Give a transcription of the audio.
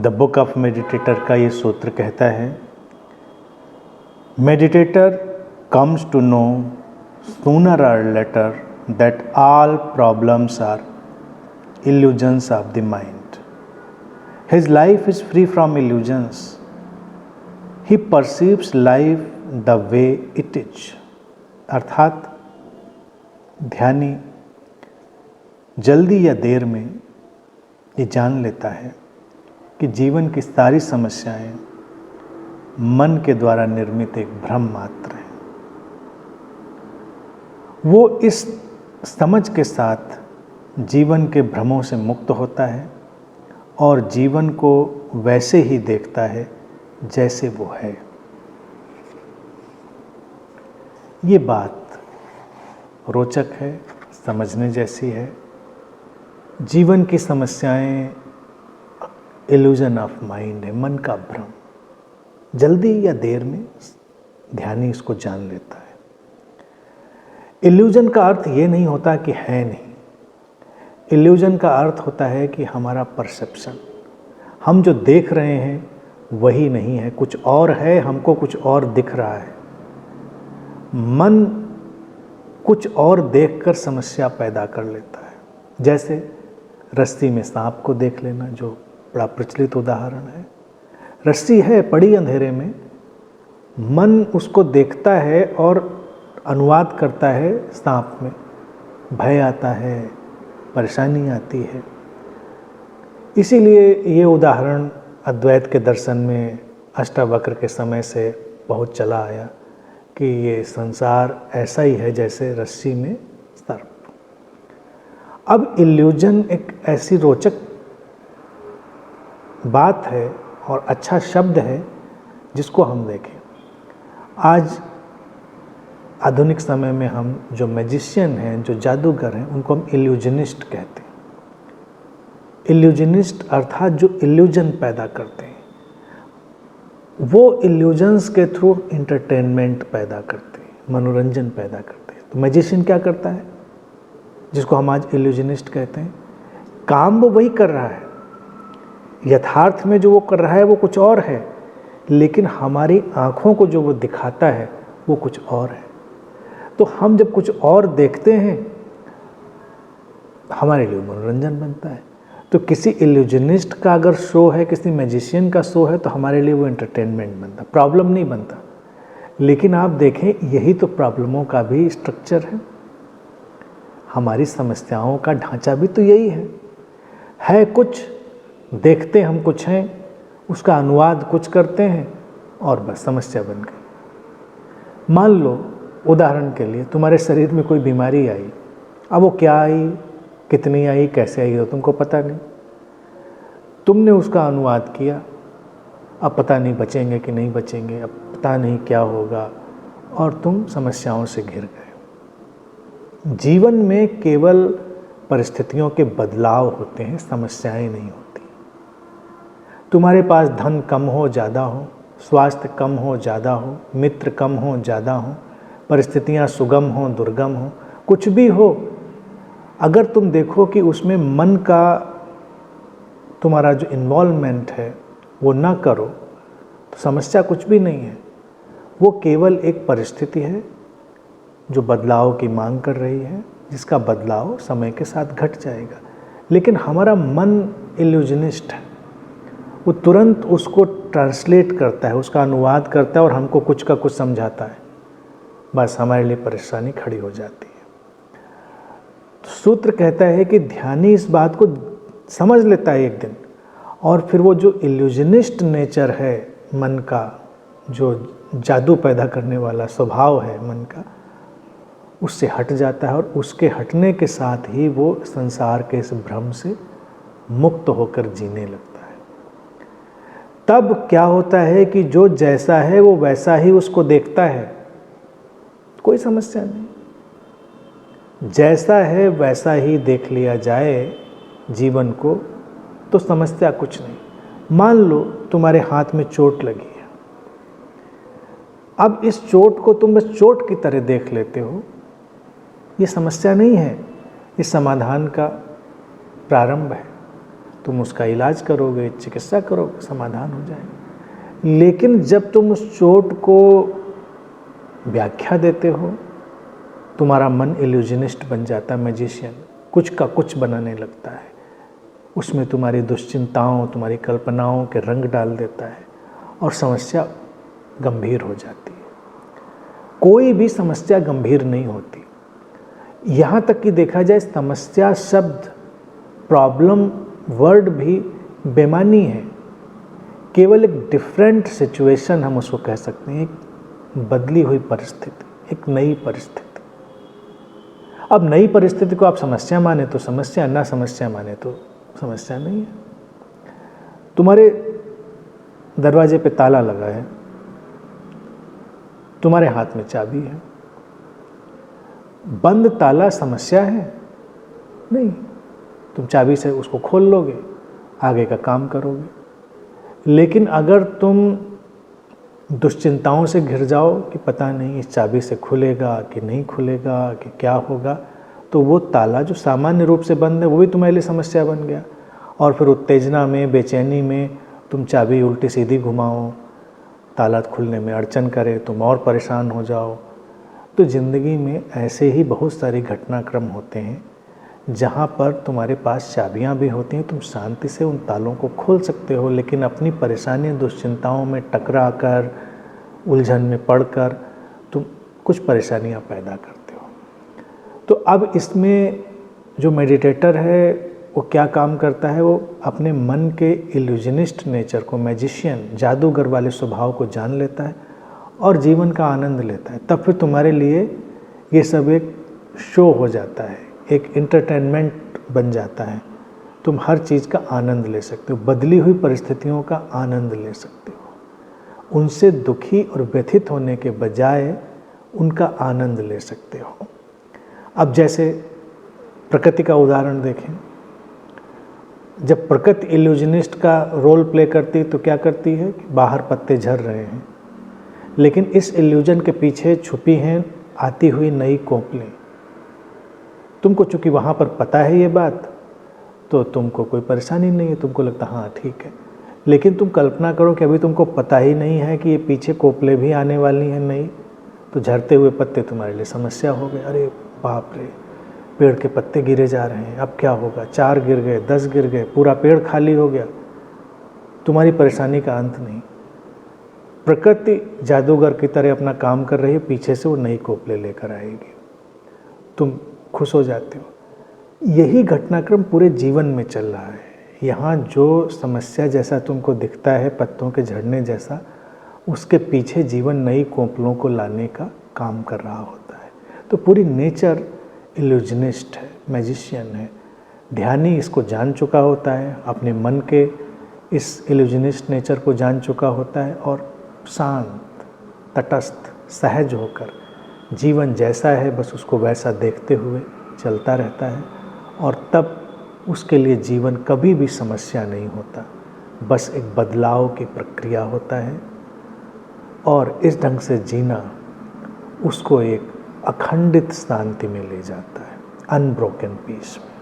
The book of meditator का ये सूत्र कहता है, meditator comes to know sooner और later that all problems are illusions of the mind. His life is free from illusions. He perceives life the way it is. अर्थात ध्यानी जल्दी या देर में ये जान लेता है कि जीवन की सारी समस्याएं मन के द्वारा निर्मित एक भ्रम मात्र है। वो इस समझ के साथ जीवन के भ्रमों से मुक्त होता है और जीवन को वैसे ही देखता है जैसे वो है। ये बात रोचक है, समझने जैसी है। जीवन की समस्याएं इल्यूजन ऑफ माइंड है, मन का भ्रम। जल्दी या देर में ध्यानी इसको जान लेता है। इल्यूजन का अर्थ ये नहीं होता कि है नहीं। इल्यूजन का अर्थ होता है कि हमारा परसेप्शन, हम जो देख रहे हैं वही नहीं है, कुछ और है, हमको कुछ और दिख रहा है। मन कुछ और देखकर समस्या पैदा कर लेता है। जैसे रस्सी में सांप को देख लेना, जो बड़ा प्रचलित उदाहरण है। रस्सी है पड़ी अंधेरे में, मन उसको देखता है और अनुवाद करता है सांप में। भय आता है, परेशानी आती है। इसीलिए ये उदाहरण अद्वैत के दर्शन में अष्टावक्र के समय से बहुत चला आया कि ये संसार ऐसा ही है जैसे रस्सी में सर्प। अब इल्यूजन एक ऐसी रोचक बात है और अच्छा शब्द है जिसको हम देखें। आज आधुनिक समय में हम जो मैजिशियन हैं, जो जादूगर हैं, उनको हम इल्यूजनिस्ट कहते हैं। इल्यूजनिस्ट अर्थात जो इल्यूजन पैदा करते हैं, वो इल्यूजन्स के थ्रू इंटरटेनमेंट पैदा करते हैं, मनोरंजन पैदा करते हैं। तो मैजिशियन क्या करता है, जिसको हम आज इल्यूजनिस्ट कहते हैं? काम वो वही कर रहा है, यथार्थ में जो वो कर रहा है वो कुछ और है, लेकिन हमारी आँखों को जो वो दिखाता है वो कुछ और है। तो हम जब कुछ और देखते हैं, हमारे लिए मनोरंजन बनता है। तो किसी इल्यूजनिस्ट का अगर शो है, किसी मैजिशियन का शो है, तो हमारे लिए वो एंटरटेनमेंट बनता, प्रॉब्लम नहीं बनता। लेकिन आप देखें, यही तो प्रॉब्लमों का भी स्ट्रक्चर है। हमारी समस्याओं का ढांचा भी तो यही है कुछ, देखते हम कुछ हैं, उसका अनुवाद कुछ करते हैं और बस समस्या बन गई। मान लो उदाहरण के लिए तुम्हारे शरीर में कोई बीमारी आई, अब वो क्या आई, कितनी आई, कैसे आई, तो तुमको पता नहीं। तुमने उसका अनुवाद किया, अब पता नहीं बचेंगे कि नहीं बचेंगे, अब पता नहीं क्या होगा, और तुम समस्याओं से घिर गए। जीवन में केवल परिस्थितियों के बदलाव होते हैं, समस्याएं नहीं होती। तुम्हारे पास धन कम हो ज़्यादा हो, स्वास्थ्य कम हो ज़्यादा हो, मित्र कम हो ज़्यादा हो, परिस्थितियाँ सुगम हो दुर्गम हो, कुछ भी हो, अगर तुम देखो कि उसमें मन का तुम्हारा जो इन्वॉल्वमेंट है वो ना करो, तो समस्या कुछ भी नहीं है। वो केवल एक परिस्थिति है जो बदलाव की मांग कर रही है, जिसका बदलाव समय के साथ घट जाएगा। लेकिन हमारा मन इल्यूजनिस्ट है, वो तुरंत उसको ट्रांसलेट करता है, उसका अनुवाद करता है और हमको कुछ का कुछ समझाता है। बस हमारे लिए परेशानी खड़ी हो जाती है। तो सूत्र कहता है कि ध्यानी इस बात को समझ लेता है एक दिन, और फिर वो जो इल्यूजनिस्ट नेचर है मन का, जो जादू पैदा करने वाला स्वभाव है मन का, उससे हट जाता है। और उसके हटने के साथ ही वो संसार के इस भ्रम से मुक्त होकर जीने लगता है। तब क्या होता है कि जो जैसा है वो वैसा ही उसको देखता है, कोई समस्या नहीं। जैसा है वैसा ही देख लिया जाए जीवन को, तो समस्या कुछ नहीं। मान लो तुम्हारे हाथ में चोट लगी है, अब इस चोट को तुम बस चोट की तरह देख लेते हो, ये समस्या नहीं है, ये समाधान का प्रारंभ है। तुम उसका इलाज करोगे, चिकित्सा करोगे, समाधान हो जाएगा। लेकिन जब तुम उस चोट को व्याख्या देते हो, तुम्हारा मन इल्यूजनिस्ट बन जाता है, मैजिशियन, कुछ का कुछ बनाने लगता है, उसमें तुम्हारी दुश्चिंताओं, तुम्हारी कल्पनाओं के रंग डाल देता है और समस्या गंभीर हो जाती है। कोई भी समस्या गंभीर नहीं होती। यहाँ तक कि देखा जाए, समस्या शब्द, प्रॉब्लम वर्ड भी बेमानी है, केवल एक डिफरेंट सिचुएशन हम उसको कह सकते हैं, एक बदली हुई परिस्थिति, एक नई परिस्थिति। अब नई परिस्थिति को आप समस्या माने तो समस्या, ना समस्या माने तो समस्या नहीं है। तुम्हारे दरवाजे पे ताला लगा है, तुम्हारे हाथ में चाबी है, बंद ताला समस्या है? नहीं, तुम चाबी से उसको खोल लोगे, आगे का काम करोगे। लेकिन अगर तुम दुश्चिंताओं से घिर जाओ कि पता नहीं इस चाबी से खुलेगा कि नहीं खुलेगा, कि क्या होगा, तो वो ताला जो सामान्य रूप से बंद है वो भी तुम्हारे लिए समस्या बन गया। और फिर उत्तेजना में, बेचैनी में तुम चाबी उल्टी सीधी घुमाओ, ताला खुलने में अड़चन करे, तुम और परेशान हो जाओ। तो ज़िंदगी में ऐसे ही बहुत सारे घटनाक्रम होते हैं जहाँ पर तुम्हारे पास चाबियाँ भी होती हैं, तुम शांति से उन तालों को खोल सकते हो, लेकिन अपनी परेशानी, दुश्चिंताओं में टकरा कर, उलझन में पड़कर तुम कुछ परेशानियाँ पैदा करते हो। तो अब इसमें जो मेडिटेटर है वो क्या काम करता है, वो अपने मन के इल्यूजनिस्ट नेचर को, मैजिशियन, जादूगर वाले स्वभाव को जान लेता है और जीवन का आनंद लेता है। तब फिर तुम्हारे लिए ये सब एक शो हो जाता है, एक एंटरटेनमेंट बन जाता है। तुम हर चीज़ का आनंद ले सकते हो, बदली हुई परिस्थितियों का आनंद ले सकते हो, उनसे दुखी और व्यथित होने के बजाय उनका आनंद ले सकते हो। अब जैसे प्रकृति का उदाहरण देखें, जब प्रकृति इल्यूजनिस्ट का रोल प्ले करती है तो क्या करती है कि बाहर पत्ते झड़ रहे हैं, लेकिन इस इल्यूजन के पीछे छुपी हैं आती हुई नई कोपलें। तुमको चूँकि वहाँ पर पता है ये बात, तो तुमको कोई परेशानी नहीं है, तुमको लगता हाँ ठीक है। लेकिन तुम कल्पना करो कि अभी तुमको पता ही नहीं है कि ये पीछे कोपलें भी आने वाली हैं नई, तो झड़ते हुए पत्ते तुम्हारे लिए समस्या हो गए। अरे बाप रे, पेड़ के पत्ते गिरे जा रहे हैं, अब क्या होगा? 4 गिर गए, 10 गिर गए, पूरा पेड़ खाली हो गया। तुम्हारी परेशानी का अंत नहीं। प्रकृति जादूगर की तरह अपना काम कर रही है, पीछे से वो नई कोपले लेकर आएगी, तुम खुश हो जाते हो। यही घटनाक्रम पूरे जीवन में चल रहा है। यहाँ जो समस्या जैसा तुमको दिखता है, पत्तों के झड़ने जैसा, उसके पीछे जीवन नई कोपलों को लाने का काम कर रहा होता है। तो पूरी नेचर इल्यूजनिस्ट है, मैजिशियन है। ध्यानी इसको जान चुका होता है, अपने मन के इस इल्यूजनिस्ट नेचर को जान चुका होता है और शांत, तटस्थ, सहज होकर जीवन जैसा है बस उसको वैसा देखते हुए चलता रहता है। और तब उसके लिए जीवन कभी भी समस्या नहीं होता, बस एक बदलाव की प्रक्रिया होता है। और इस ढंग से जीना उसको एक अखंडित शांति में ले जाता है, अनब्रोकन पीस में।